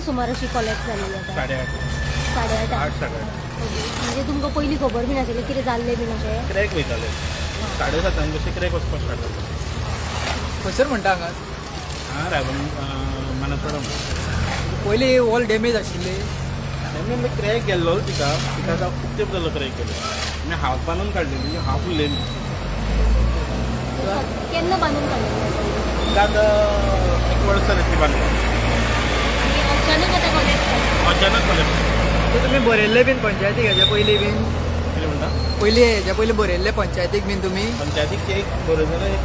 सुमार अशी कॉलेक्ट जाली आता? 8:30 8:30 म्हणजे तुमकां पयलीं खबर बीन आशिल्लें कितें जाल्लें बीन अशें? क्रॅक वयताले 7:30 कशें क्रॅक वचपाक स्टार्ट जाता. खंयसर म्हणटा हांगा हां रायबंद मानसवाडा पयलीं वॉल डॅमेज आशिल्ली. तेन्ना क्रॅक गेल्लो तिका आतां खूब तेंप जालो क्रॅक गेलो. आमी हाफ बांदून काडलेली हाफ उरलेली. केन्ना बांदून काडलें? तिका आतां 1 वर्स जालें ती बांदून. अचानक आतां कॉलेक्ट अचानक कॉलेक्ट तुमी बरयल्ले बीन पंचायतीक हेच्या पयलीं बीन? कितें म्हणटा? पयलीं हेच्या पयलीं बरयल्ले पंचायतीक बीन तुमी? पंचायतीक एक बरोवन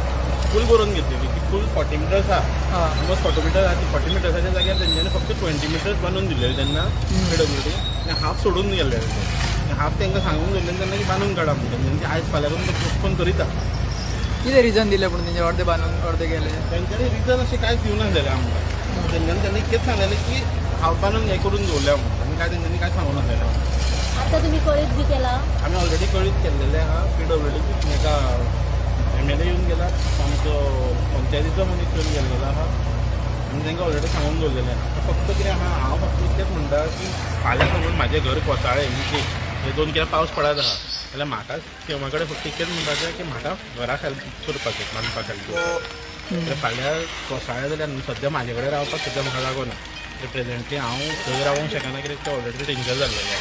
फूल बरोवन घेतलेली ती फूल 40 मिटर्स आहा. ऑलमोस्ट 40 मिटर्स आहा. ती 40 मिटर्साच्या जाग्यार तेंच्यांनी फक्त 20 मिटर्स बांदून दिलेले तेन्ना PWD आनी हाफ सोडून गेल्ले तेंचे. हाफ तांकां सांगून दवरलें तेन्ना की बांदून काडा म्हणून तेंच्यांनी आयज फाल्यां करून पोस्टपोन करिता. कितें रिजन दिलें पूण तेंचे अर्दे बांदून अर्दे गेले? तेंच्यांनी रिजन अशें कांयच दिवना जालें आमकां. तेंच्यांनी तेन्ना इतकेंच सांगलेलें की हाफ बांदून हें करून दवरल्या म्हणून आनी तेंच्यांनी कांय सांगूना जालें. आतां तुमी कळीत बी केला? आमी ऑलरेडी कळीत केल्लेलें आहा. PWD हेका MLA येवन गेला, आमचो पंचायतीचो मनीस येवन गेल्लेलो आहा आनी तांकां ऑलरेडी सांगून दवरलेलें आहा. फक्त कितें आहा हांव फक्त इतकेंच म्हणटा की फाल्यां समज म्हाजें घर कोसाळ्ळें हे 2 कित्याक पावस पडत आहा जाल्यार म्हाका सीएमा कडेन फक्त इतकेंच म्हणपाचें की म्हाका घराक हेल्प करपाचें बांदपाक हेल्प. फाल्यां कोसाळ्ळें जाल्यार सद्या म्हाजे कडेन रावपाक सद्या म्हाका जागो ना. प्रेझेंटली हांव थंय रावूंक शकना कित्याक तें ऑलरेडी डेंजर जाल्लेलें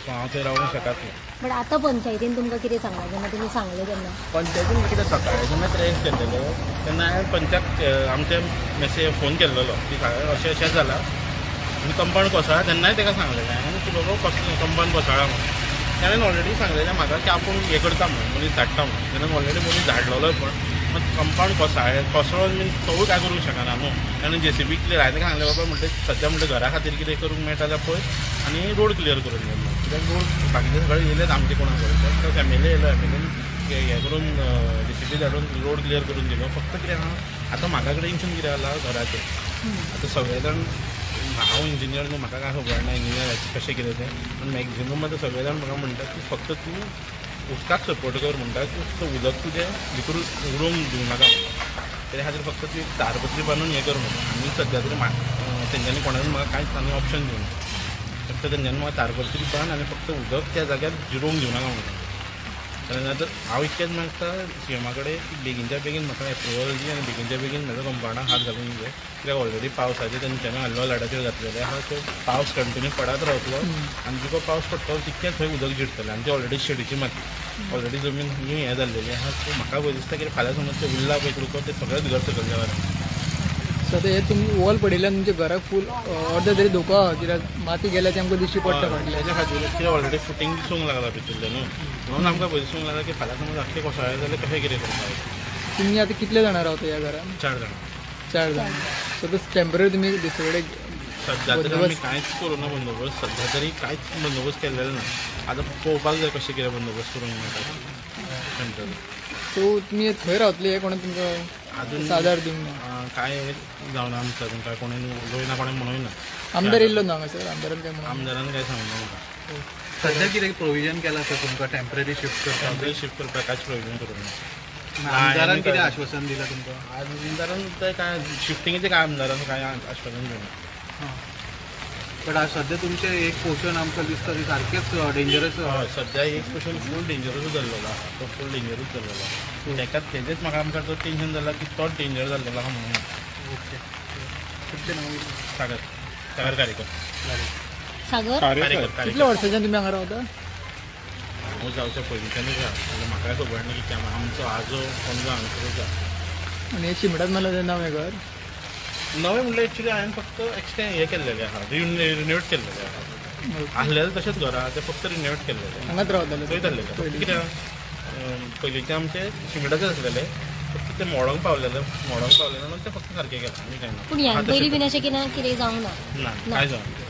सो हांव थंय रावूंक शकत ना. बट आतां पंचायतीन तुमकां कितें सांगलां जेन्ना तुमी सांगलें तेन्ना? पंचायतीन कितें सकाळीं जेन्ना रेस्ट केल्लेलो तेन्ना हांवें पंचायत आमचे मेसेज फोन केल्लो की अशें अशें जालां आनी कंपाउंड कोसळ्ळा. तेन्नाय ताका सांगलेलें हांवें की बाबा कंपाउंड कोसळ्ळा म्हणून. ताणें ऑलरेडी सांगलेलें म्हाका की आपूण हें करता म्हणून मनीस धाडटा म्हणून. ताणें ऑलरेडी मनीस धाडलेलो पण कंपाउंड कोसळोन बीन तोवूय काय करूंक शकना न्हू. ताणें JCB क्लियर हांवें ताका सांगलें बाबा म्हणटा सद्या म्हणटा घरा खातीर कितें करूंक मेळटा जाल्यार पळय आनी रोड क्लियर करून गेलो. कित्याक रोड बाकीचे सगळे येयलेच आमचे कोणा कडेन तो फॅमिली येयलो. फॅमिलीन हें करून JCB धाडून रोड क्लियर करून दिलो. फक्त कितें आहा आतां म्हाका कडेन टेंशन कितें जालां घराचें. आतां सगळे जाण हांव इंजिनियर न्हू म्हाका काय खबर ना इंजिनियराचें कशें कितें तें. पूण मॅक्झिमम आतां सगळे जाण म्हाका म्हणटा की फक्त तूं उदकाक सपोर्ट कर म्हणटा की फक्त उदक तुजें भितर उडोवंक दिवं नाका तेच्या खातीर फक्त ती तारपत्री बांदून हें कर म्हणून. आनी सद्या तरी तेंच्यांनी कोणाकूय म्हाका कांयच आनी ऑप्शन दिवना. फक्त तेंच्यांनी म्हाका तारपत्री बांद आनी फक्त उदक त्या जाग्यार जिरोवंक दिवं नाका म्हणून. तर हांव इतकेंच मागता सीएमा कडेन की बेगीनच्या बेगीन म्हाका एप्रुवल दी आनी बेगीनच्या बेगीन म्हाज्या कंपाउंडाक हात घालूंक जाय. कित्याक ऑलरेडी पावसाचे तेंच्यांनी हल्लो लाडाचेर घातलेले आहा. तो पावस कंटिन्यू पडत रावतलो आनी जितको पावस पडटलो तितकेंच थंय उदक जिरतलें आनी ती ऑलरेडी शेडीची माती ऑलरेडी जमीन ही हें जाल्लेली आहा. सो म्हाका भंय दिसता की फाल्यां समज तें उरला पळय तुका तें सगळेंच घर सकयल देंवता. सो आतां हे तुमी वॉल पडयल्यान तुमच्या घराक फूल अर्दे तरी धोको आहा कित्याक माती गेल्यार तें आमकां दिश्टी पडटा फाटल्यान. तेच्या खातीर कितें ऑलरेडी फुटींग दिसूंक लागला भितरलें न्हू म्हणून आमकां भंय दिसूंक लागला की फाल्यां समज आख्खें कोसळ्ळें जाल्यार कशें कितें करपाक. तुमी आतां कितले जाणां रावता ह्या घरान? 4 जाण. 4 जाण. सो टेम्पररी तुमी दुसरे कडेन सद्या तरी आमी कांयच करूना बंदोबस्त. सद्या तरी कांयच बंदोबस्त केल्लेलो ना. आतां पळोवपाक जाय कशें कितें बंदोबस्त करूंक मेळटा. सो तुमी थंय रावतले हे कोणें तुमकां अजून सादार दिवंक ना? कांय जावना आमच्या तुमकां कोणें उलयना कोणें म्हणूय ना. आमदार येयल्लो ना हांगासर? आमदारान काय म्हणून? आमदारान कांय सांगूना म्हाका. सध्या कितें प्रोविजन केलां सर तुमकां टेम्पररी शिफ्ट करपाक? टेम्पररी शिफ्ट करपाक कांयच प्रोविजन करूंक ना. आमदारान कितें आश्वासन दिलां तुमकां? आमदारान तें कांय शिफ्टिंगेचें कांय आमदारान कांय आश्वासन दिवना. बट आज सध्या तुमचें एक पोर्शन आमकां दिसता ती सारकेंच डेंजरस. हय सद्या एक पोर्शन फूल डेंजरूच जाल्लेलो आहा. तो फूल डेंजरूच जाल्लेलो आहा. तेजेच म्हाका आमकां तो टेंशन जाला की तोच डेंजर जाल्लेलो आहा म्हणून. ओके. तुमचें नांव? सागर सागर कारेकर. सागर कितल्या वर्सांच्यान तुमी हांगा रावता? हांव जावच्या पयलींच्यानूच आहा. म्हाका खबर ना की आमचो आजो पणजो हांगासरूच आहा. आनी शिमिटात मारलें तेन्ना हांवें घर नवें म्हणल्यार एक्चुली हांवें फक्त एक्सटेंड हें केल्लेलें आहा रिन्युवेट केल्लेलें आहा. आसलेलें तशेंच घर आहा तें फक्त रिन्युवेट केल्लेलें. हांगाच रावताले? थंय जाल्लेलें. कित्याक पयलींचे आमचे शिमिटाचें आसलेलें फक्त तें मोडोंक पावलेलें म्हणून तें फक्त सारकें केलां आनी कांय ना. पूण ह्या पयलीं बीन अशें कितें जावंक ना? ना कांय जावना.